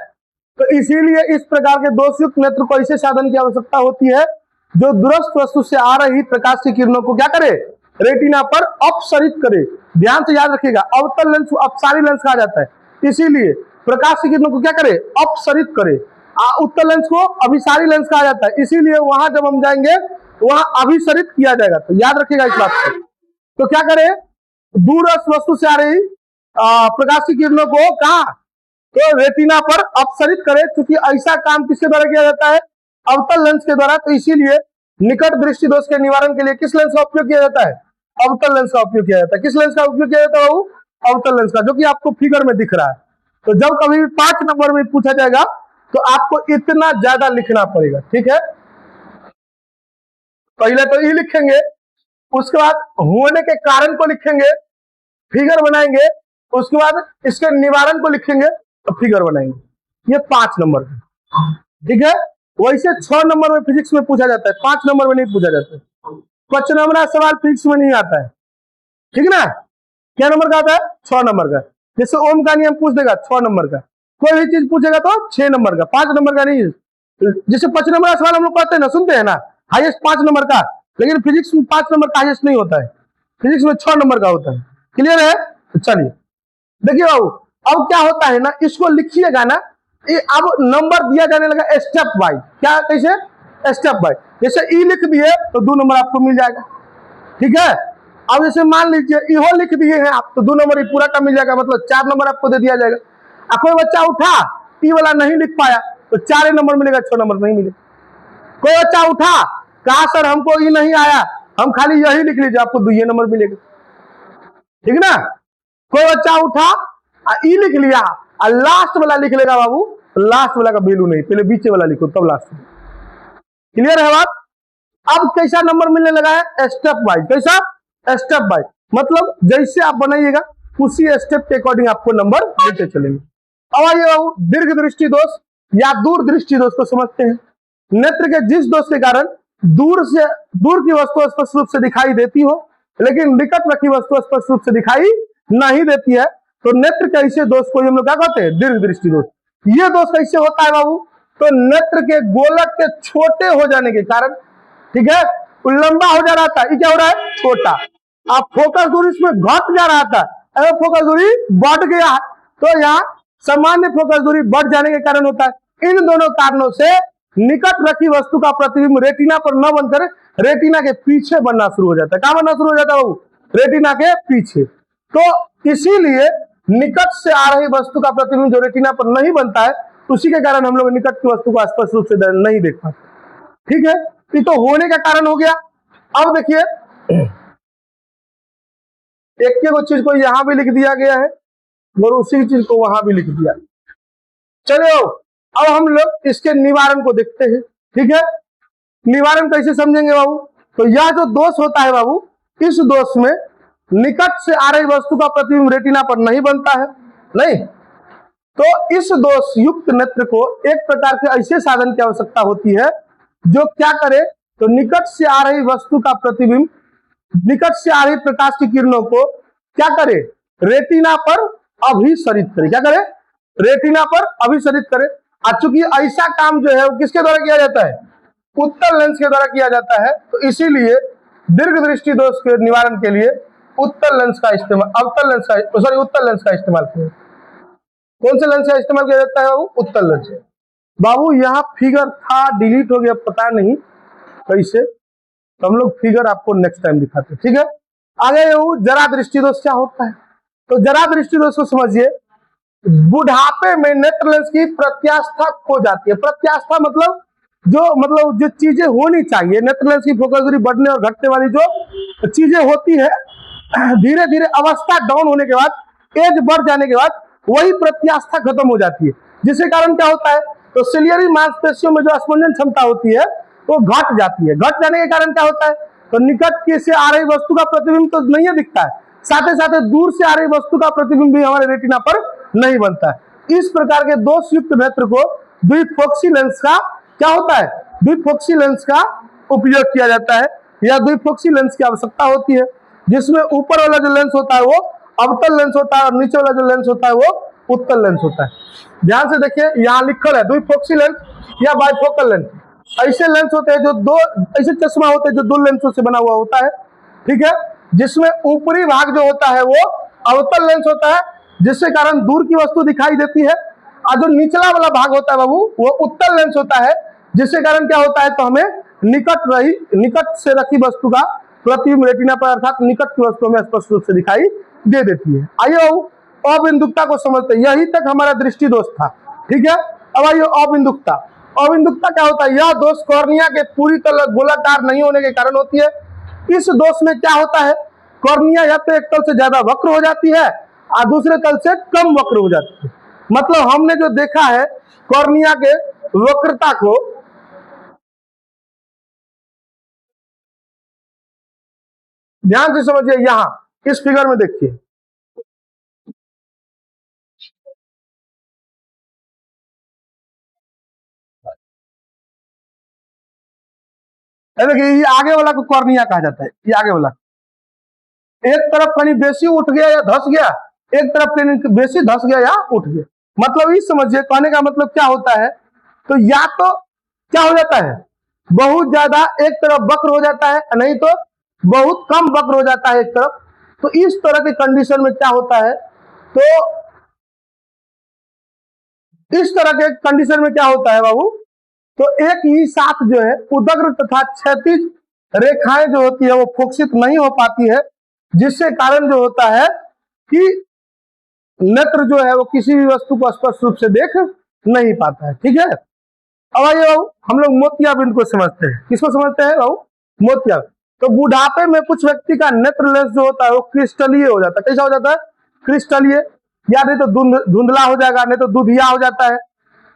तो इसीलिए इस प्रकार के दोषयुक्त नेत्र को ऐसे साधन की आवश्यकता होती है जो दूरस्थ वस्तु से आ रही प्रकाश की किरणों को क्या करे? रेटिना पर अपसरित करे। ध्यान से याद रखिएगा, अवतल लेंस को अपसारी लेंस कहा जाता है, इसीलिए प्रकाश की किरणों को क्या करे? अपसरित करे। उत्तल लेंस को अभिसारी लेंस कहा जाता है, इसीलिए वहां जब हम जाएंगे वहां अभिसरित किया जाएगा। तो याद रखिएगा इस बात को। तो क्या करे? दूरस्थ वस्तु से आ रही प्रकाश की किरणों को कहा? तो रेटिना पर अपसरित करे। क्योंकि ऐसा काम किसके द्वारा किया जाता है? अवतल लेंस के द्वारा। तो इसीलिए निकट दृष्टि दोष के निवारण के लिए किस लेंस का उपयोग किया जाता है? अवतल लेंस का उपयोग किया जाता है। किस लेंस का उपयोग किया जाता है? अवतल लेंस का, जो कि आपको फिगर में दिख रहा है। तो जब कभी 5 नंबर में पूछा जाएगा तो आपको इतना ज्यादा लिखना पड़ेगा। ठीक है, पहले तो ई लिखेंगे, उसके बाद होने के कारण को लिखेंगे, फिगर बनाएंगे, उसके बाद इसके निवारण को लिखेंगे तो फिगर बनाएंगे। ये 5 नंबर है, ठीक है। वैसे 6 नंबर में फिजिक्स में पूछा जाता है, 5 नंबर में नहीं पूछा जाता है। 5 नंबर का सवाल फिजिक्स में नहीं आता है, ठीक है ना। क्या नंबर का आता है? 6 नंबर का। जैसे ओम का नियम पूछ देगा 6 नंबर का, कोई भी चीज पूछेगा तो 6 नंबर का, 5 नंबर का नहीं। जैसे 5 नंबर का सवाल हम लोग पढ़ते हैं ना, सुनते हैं ना, हाईएस्ट 5 नंबर का, लेकिन फिजिक्स में 5 नंबर का हाईएस्ट नहीं होता है, फिजिक्स में 6 नंबर का होता है। क्लियर है? तो चलिए देखिए बाबू, अब क्या होता है ना, इसको लिखिएगा ना, अब नंबर दिया जाने लगा स्टेप बाय। क्या कैसे? Step by. जैसे ई लिख दिए तो 2 नंबर आपको मिल जाएगा, ठीक है। अब जैसे मान लीजिए इहो लिख दिए हैं आप तो 2 नंबर ही पूरा का मिल जाएगा, मतलब 4 नंबर आपको दे दिया जाएगा। अब कोई बच्चा उठा ई वाला नहीं लिख पाया तो 4 नंबर मिलेगा, 6 नंबर नहीं मिलेगा। कोई बच्चा उठा कहा सर हमको ई नहीं आया, हम खाली यही लिख लीजिए, आपको 2 नंबर मिलेगा, ठीक है ना। कोई बच्चा उठा ई लिख लिया और लास्ट वाला लिख लेगा बाबू, लास्ट वाला का वैल्यू नहीं, पहले बीच वाला लिखो तब लास्ट। क्लियर है बात? अब कैसा नंबर मिलने लगा है? Step wise. कैसा? स्टेप वाइज, मतलब जैसे आप बनाइएगा उसी स्टेप के अकॉर्डिंग आपको नंबर देते चलेंगे। अब आइए बाबू, दीर्घ दृष्टि दोष या दूर दृष्टि दोष को समझते हैं। नेत्र के जिस दोष के कारण दूर की वस्तु स्पष्ट रूप से दिखाई देती हो लेकिन निकट रखी वस्तु स्पष्ट रूप से दिखाई नहीं देती है, तो नेत्र के ऐसे दोष को हम लोग क्या कहते हैं? दीर्घ दृष्टि दोष। ये दोष कैसे होता है बाबू? तो नेत्र के गोलक के छोटे हो जाने के कारण, ठीक है, लंबा हो जा रहा था, ये क्या हो रहा है? छोटा। अब फोकस दूरी इसमें घट जा रहा था, अगर फोकस दूरी बढ़ गया तो यहाँ सामान्य फोकस दूरी बढ़ जाने के कारण होता है। इन दोनों कारणों से निकट रखी वस्तु का प्रतिबिंब रेटिना पर न बनकर रेटिना के पीछे बनना शुरू हो जाता है। क्या बनना शुरू हो जाता है बाबू? रेटिना के पीछे। तो इसीलिए निकट से आ रही वस्तु का प्रतिबिंब जो रेटिना पर नहीं बनता है, उसी के कारण हम लोग निकट की वस्तु को स्पष्ट रूप से नहीं देख पाते, ठीक है। ये तो होने का कारण हो गया। अब देखिए एक चीज को यहां भी लिख दिया गया है और उसी चीज को वहां भी लिख दिया। चलो अब हम लोग इसके निवारण को देखते हैं, ठीक है। निवारण कैसे समझेंगे बाबू? तो यह जो दोष होता है बाबू, इस दोष में निकट से आ रही वस्तु का प्रतिबिंब रेटिना पर नहीं बनता है, नहीं। तो इस दोष युक्त नेत्र को एक प्रकार के ऐसे साधन की आवश्यकता होती है जो क्या करे, तो निकट से आ रही वस्तु का प्रतिबिंब, निकट से आ रही प्रकाश की किरणों को क्या करे? रेटिना पर अभिसरित करे। क्या करे? रेटिना पर अभिसरित करे। चूंकि ऐसा काम जो है वो किसके द्वारा किया जाता है? उत्तल लेंस के द्वारा किया जाता है। तो इसीलिए दीर्घ दृष्टि दोष के निवारण के लिए उत्तल लेंस का इस्तेमाल, अवतल लेंस का, सॉरी उत्तल लेंस का इस्तेमाल किया। कौन से लेंस का इस्तेमाल किया जाता है बाबू? उत्तल लेंस। बाबू यहाँ फिगर था, डिलीट हो गया, पता नहीं कैसे, तो हम लोग फिगर आपको नेक्स्ट टाइम दिखाते हैं, ठीक है। आगे जरा दृष्टि दोष क्या होता है? तो जरा दृष्टि दोष को समझिए, बुढ़ापे में नेत्र लेंस की प्रत्यास्था खो जाती है। प्रत्यास्था मतलब जो चीजें होनी चाहिए, नेत्र लेंस की फोकस दूरी बढ़ने और घटने वाली जो चीजें होती है, धीरे धीरे अवस्था डाउन होने के बाद, एज बढ़ जाने के बाद वही प्रत्यास्था खत्म हो जाती है, जिसके कारण क्या होता है, तो सिलियरी मांसपेशियों में जो स्पंदन क्षमता होती है वो घट जाती है। घट जाने के कारण क्या होता है, तो निकट से आ रही वस्तु का प्रतिबिंब तो नहीं दिखता है, साथ ही साथ दूर से आ रही वस्तु का प्रतिबिंब भी हमारे रेटिना पर नहीं बनता है। इस प्रकार के दोष युक्त नेत्र को द्विफोक्सी लेंस का क्या होता है? द्विफोक्सी लेंस का उपयोग किया जाता है, या द्विफोक्सी लेंस की आवश्यकता होती है, जिसमें ऊपर वाला जो लेंस होता है वो अवतल लेंस होता है और नीचे वाला जो लेंस होता है वो उत्तल लेंस होता है। ध्यान से देखिए, यहाँ लिखल है द्विफोक्सी लेंस या बाइफोकल लेंस। ऐसे लेंस होते हैं जो दो, ऐसे चश्मा होते हैं जो 2 लेंसों से बना हुआ होता है, ठीक है, जिसमें ऊपरी भाग जो होता है वो अवतल लेंस होता है, जिसके कारण दूर की वस्तु दिखाई देती है, और जो निचला वाला भाग होता है बाबू वो उत्तल लेंस होता है, जिसके कारण क्या होता है, तो हमें निकट से रखी वस्तु का प्रतिबिंब रेटिना पर अर्थात निकट की वस्तु में स्पष्ट रूप से दिखाई दे देती है। आइए बाबू अबिंदुकता को समझते हैं। यही तक हमारा दृष्टि दोष था, ठीक है। अब आइए अबिंदुकता। अबिंदुकता क्या होता है? यह दोष कॉर्निया के पूरी तरह गोलाकार नहीं होने के कारण होती है। इस दोष में क्या होता है, कॉर्निया या तो एक तल से ज्यादा वक्र हो जाती है और दूसरे तल से कम वक्र हो जाती है। मतलब हमने जो देखा है कॉर्निया के वक्रता को ध्यान से समझिए, यहां इस फिगर में देखिए, देखिए ये आगे वाला को कॉर्निया कहा जाता है। ये आगे वाला एक तरफ कहीं बेसी उठ गया या धस गया, एक तरफ कहीं बेसी धस गया या उठ गया। मतलब ये समझिए, कहने का मतलब क्या होता है, तो या तो क्या हो जाता है, बहुत ज्यादा एक तरफ वक्र हो जाता है, नहीं तो बहुत कम वक्र हो जाता है एक तरफ। तो इस तरह की कंडीशन में क्या होता है, तो इस तरह के कंडीशन में क्या होता है बाबू, तो एक ही साथ जो है उदग्र तथा क्षैतिज रेखाएं जो होती है वो फोकसित नहीं हो पाती है, जिससे कारण जो होता है कि नेत्र जो है वो किसी भी वस्तु को स्पष्ट रूप से देख नहीं पाता है। ठीक है, अब आइए बाबू हम लोग मोतियाबिंद को समझते हैं। किसको समझते हैं बाबू, मोतियाबिंद। तो बुढ़ापे में कुछ व्यक्ति का नेत्र लेंस जो होता है वो क्रिस्टलीय हो जाता है। कैसा हो जाता है, क्रिस्टलीय, या नहीं तो धुंधला हो जाएगा, नहीं तो दुधिया हो जाता है।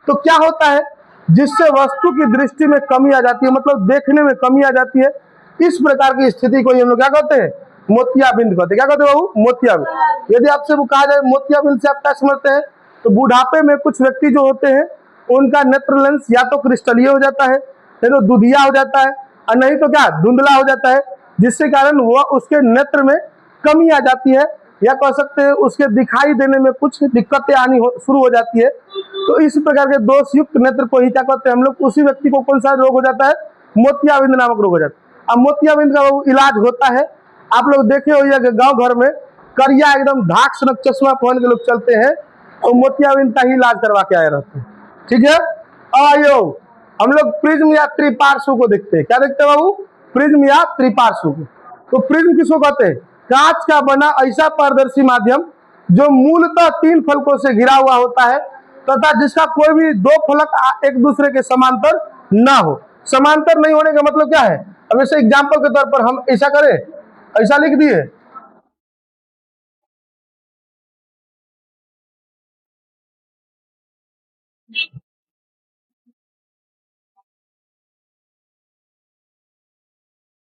तो क्या होता है, जिससे वस्तु की दृष्टि में कमी आ जाती है, मतलब देखने में कमी आ जाती है। इस प्रकार की स्थिति को हम लोग क्या कहते हैं, मोतियाबिंद कहते हैं। क्या कहते हैं बाबू, मोतियाबिंद। यदि आपसे वो कहा जाए मोतियाबिंद से आप क्या समझते हैं, तो बुढ़ापे में कुछ व्यक्ति जो होते हैं उनका नेत्र लेंस या तो क्रिस्टलीय हो जाता है, नहीं तो दुधिया हो जाता है, और नहीं तो क्या धुंधला हो जाता है, जिससे कारण वह उसके नेत्र में कमी आ जाती है, या कह सकते हैं उसके दिखाई देने में कुछ दिक्कतें आनी शुरू हो जाती है। तो इस प्रकार के दोष युक्त नेत्र को ही क्या कहते हैं हम लोग, उसी व्यक्ति को कौन सा रोग हो जाता है, मोतियाबिंद नामक रोग हो जाता है। अब मोतियाबिंद का इलाज होता है, आप लोग देखे होइए कि गांव घर में करिया एकदम धाक सनक चश्मा पहन के लोग चलते हैं, और मोतियाबिंद का ही इलाज करवा के आए रहते हैं। ठीक है, आयो हम लोग प्रिज्म या त्रिपार्श्व को देखते हैं। क्या देखते हैं बाबू, प्रिज्म या त्रिपार्श्व को। तो प्रिज्म किसको कहते हैं, कांच का बना ऐसा पारदर्शी माध्यम जो मूलतः 3 फलकों से घिरा हुआ होता है, तथा जिसका कोई भी 2 फलक एक दूसरे के समांतर ना हो। समांतर नहीं होने का मतलब क्या है, अब ऐसे एग्जाम्पल के तौर पर हम ऐसा करें, ऐसा लिख दिए,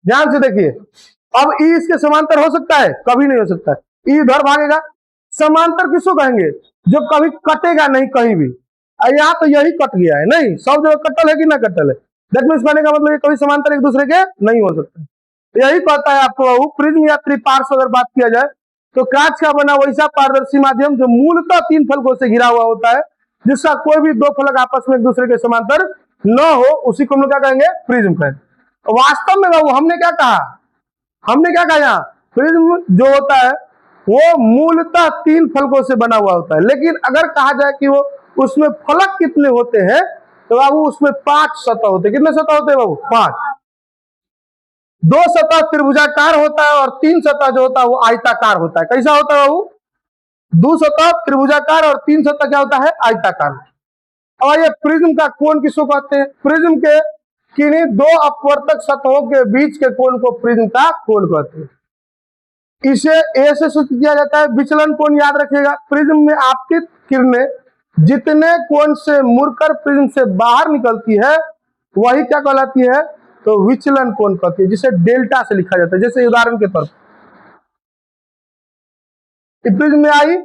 ध्यान से देखिए। अब ई इसके समांतर हो सकता है, कभी नहीं हो सकता है। ई इधर भागेगा, समांतर किसको कहेंगे, जो कभी कटेगा नहीं कहीं भी। यहाँ तो यही कट गया है, नहीं सब जगह कटल है कि ना कटल है। दैट मीन्स कहने का मतलब ये कभी समांतर एक दूसरे के नहीं हो सकते। यही कहता है आपको प्रिज्म या त्रिपार्श्व अगर बात किया जाए, तो कांच का बना वैसा पारदर्शी माध्यम जो मूलतः 3 फलकों से घिरा हुआ होता है, जिसका कोई भी 2 फलक आपस में एक दूसरे के समांतर न हो, उसी को हम लोग क्या कहेंगे, प्रिज्म कहेंगे। वास्तव में बाबू हमने क्या कहा, हमने क्या कहा, यहाँ प्रिज्म जो होता है वो मूलतः 3 फलकों से बना हुआ होता है। लेकिन अगर कहा जाए कि वो उसमें फलक कितने होते हैं, तो बाबू उसमें 5 सतह होते हैं। कितने सतह होते हैं बाबू, 5। 2 सतह त्रिभुजाकार होता है और 3 सतह जो होता है वो आयताकार होता है। कैसा होता है बाबू, 2 सतह त्रिभुजाकार और 3 सतह क्या होता है, आयताकार। और ये प्रिज्म का कोण किसको कहते हैं, प्रिज्म के किन्हीं 2 अपवर्तक सतहों के बीच के कोण को प्रिज्म का कोण कहते हैं। इसे ए से सूचित किया जाता है विचलन कोण। याद रखिएगा, प्रिज्म में आपतित किरणें जितने कोण से मुड़कर प्रिज्म से बाहर निकलती है वही क्या कहलाती है, तो विचलन कोण कहती है, जिसे डेल्टा से लिखा जाता है। जैसे उदाहरण के तौर पर प्रिज्म में आई,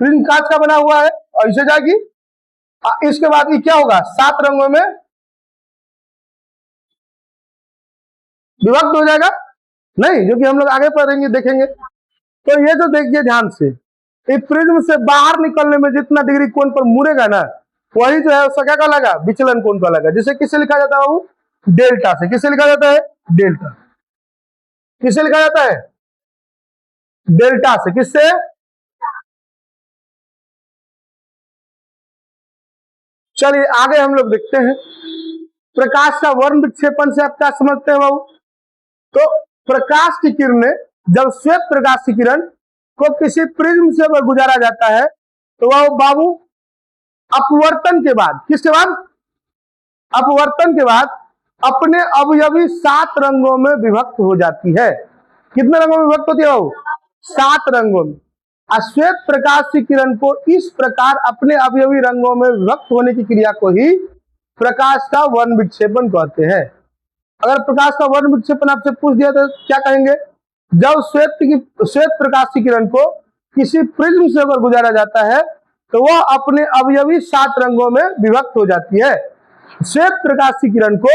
प्रिज्म कांच का बना हुआ है, ऐसे जाएगी, इसके बाद ये क्या होगा, 7 रंगों में विभक्त हो जाएगा, नहीं, जो कि हम लोग आगे पढ़ेंगे देखेंगे। तो ये जो देखिए ध्यान से, इस प्रिज्म से बाहर निकलने में जितना डिग्री कोण पर मुड़ेगा ना, वही जो है उसका क्या कहलाएगा, विचलन कोण कहलाएगा। जिसे किससे लिखा जाता है बाबू, डेल्टा से। किससे लिखा जाता है, डेल्टा। किससे लिखा जाता है, डेल्टा से। किससे, चलिए आगे हम लोग देखते हैं। प्रकाश का वर्ण विक्षेपण से आप क्या समझते हैं बाबू, तो प्रकाश की किरणें, जब श्वेत प्रकाश की किरण को किसी प्रिज्म से गुजारा जाता है, तो वह बाबू अपवर्तन के बाद, किसके बाद, अपवर्तन के बाद अपने अवयवी 7 रंगों में विभक्त हो जाती है। कितने रंगों में विभक्त होती है बाबू, 7 रंगों में। श्वेत प्रकाश की किरण को इस प्रकार अपने अवयवी रंगों में विभक्त होने की क्रिया को ही प्रकाश का वर्ण विक्षेपण कहते हैं। अगर प्रकाश का वर्ण विक्षेपण आपसे पूछ दिया तो क्या कहेंगे? जब श्वेत प्रकाश की किरण को किसी प्रिज्म से होकर गुजारा जाता है तो वह अपने अवयवी 7 रंगों में विभक्त हो जाती है। श्वेत प्रकाश की किरण को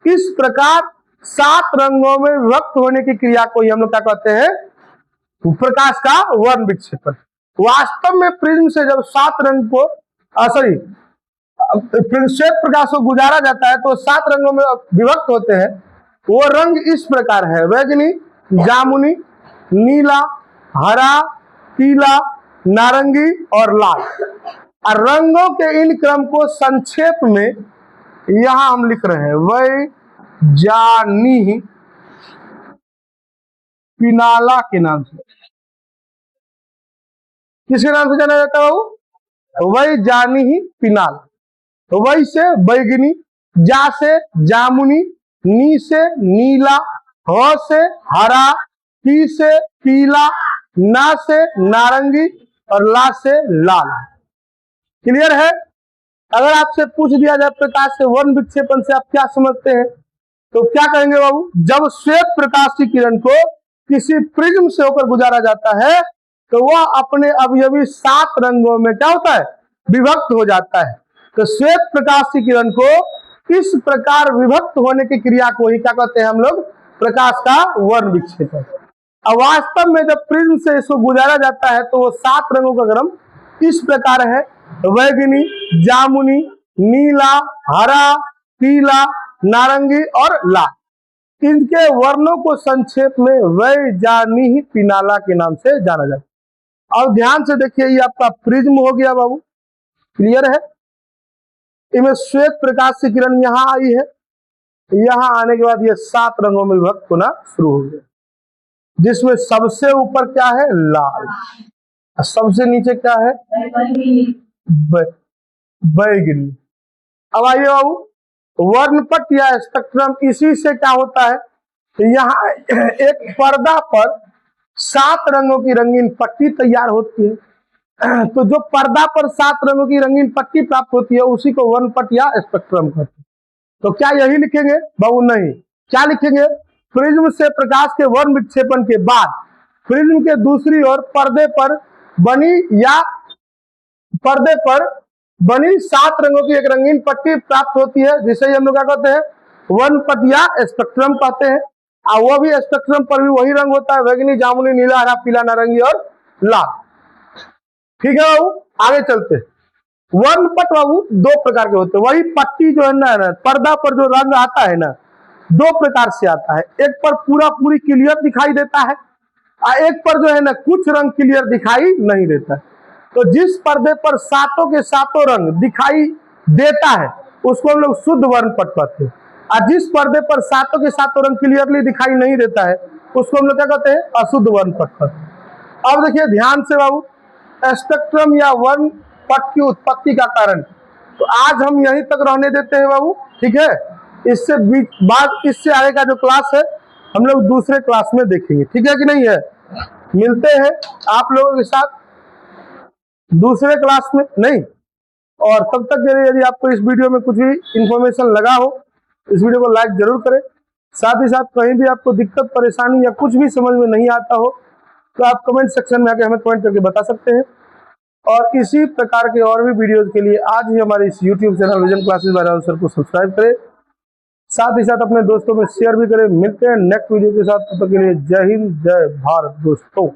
इस प्रकार 7 रंगों में विभक्त होने की क्रिया को हम लोग क्या कहते हैं? प्रकाश का वर्ण विक्षेपन। वास्तव में प्रिज्म से जब 7 रंग को श्वेत प्रकाश को गुजारा जाता है तो 7 रंगों में विभक्त होते हैं। वो रंग इस प्रकार है: बैगनी, जामुनी, नीला, हरा, पीला, नारंगी और लाल। और रंगों के इन क्रम को संक्षेप में यहां हम लिख रहे हैं वैजानी पिनाला के नाम से। किसके नाम से जाना जाता है बाबू? वैजानी पिनाला। वै से बैगनी, जा से जामुनी, नी से नीला, ह से हरा, पी से पीला, ना से नारंगी और ला से लाल। क्लियर है? अगर आपसे पूछ दिया जाए प्रकाश के वर्ण विक्षेपण से आप क्या समझते हैं तो क्या कहेंगे बाबू? जब श्वेत प्रकाश की किरण को किसी प्रिज्म से होकर गुजारा जाता है तो वह अपने अवयवी 7 रंगों में क्या होता है? विभक्त हो जाता है। तो श्वेत प्रकाश की किरण को इस प्रकार विभक्त होने की क्रिया को ही क्या कहते हैं हम लोग? प्रकाश का वर्ण विक्षेपण। अब वास्तव में जब प्रिज्म से इसको गुजारा जाता है तो वो 7 रंगों का क्रम इस प्रकार है: बैगनी, जामुनी, नीला, हरा, पीला, नारंगी और लाल। इनके वर्णों को संक्षेप में वैजानी पिनाला के नाम से जाना जाता है। अब ध्यान से देखिए, ये आपका प्रिज्म हो गया बाबू। क्लियर है? इनमें श्वेत प्रकाश की किरण यहां आई है, यहां आने के बाद ये 7 रंगों में विभक्त होना शुरू हो गया, जिसमें सबसे ऊपर क्या है? लाल। सबसे नीचे क्या है? बैगनी। अब आइए बाबू, वर्णपट या स्पेक्ट्रम, इसी से क्या होता है? तो यहाँ एक पर्दा पर 7 रंगों की रंगीन पट्टी तैयार होती है। तो जो पर्दा पर 7 रंगों की रंगीन पट्टी प्राप्त होती है उसी को वर्णपट या स्पेक्ट्रम कहते हैं। तो क्या यही लिखेंगे बाबू? नहीं। क्या लिखेंगे? प्रिज्म से प्रकाश के वर्ण विक्षेपण के बाद प्रिज्म के दूसरी ओर पर्दे पर बनी 7 रंगों की एक रंगीन पट्टी प्राप्त होती है, जिसे हम लोग क्या कहते हैं? वर्णपट या स्पेक्ट्रम कहते हैं। और वो भी स्पेक्ट्रम पर भी वही रंग होता है: बैगनी, जामुनी, नीला, हरा, पीला, नारंगी और लाल। ठीक है बाबू, आगे चलते। वर्णपट बाबू 2 प्रकार के होते हैं। वही पट्टी जो है ना, पर्दा पर जो रंग आता है ना, 2 प्रकार से आता है। एक पर पूरी क्लियर दिखाई देता है और एक पर जो है ना कुछ रंग क्लियर दिखाई नहीं देता है। तो जिस पर्दे पर 7 के 7 रंग दिखाई देता है उसको हम लोग शुद्ध वर्णपट कहते हैं, और जिस पर्दे पर 7 के 7 रंग क्लियरली दिखाई नहीं देता है उसको हम लोग क्या कहते हैं? अशुद्ध वर्णपट कहते हैं। अब देखिए ध्यान से बाबू, स्पेक्ट्रम या वर्णपट की उत्पत्ति का कारण तो आज हम यहीं तक रहने देते हैं बाबू। ठीक है? इससे आगे का जो क्लास है हम लोग दूसरे क्लास में देखेंगे। ठीक है कि नहीं है? मिलते हैं आप लोगों के साथ दूसरे क्लास में। नहीं, और तब तक यदि आपको इस वीडियो में कुछ भी इंफॉर्मेशन लगा हो इस वीडियो को लाइक जरूर करें। साथ ही साथ कहीं भी आपको दिक्कत, परेशानी या कुछ भी समझ में नहीं आता हो तो आप कमेंट सेक्शन में आके हमें कमेंट करके बता सकते हैं। और इसी प्रकार के और भी वीडियोज के लिए आज ही हमारे इस YouTube channel vision classes bye Rahul sir को सब्सक्राइब करें, साथ ही साथ अपने दोस्तों में शेयर भी करें। मिलते हैं नेक्स्ट वीडियो के साथ, तब तक के लिए जय हिंद, जय भारत दोस्तों।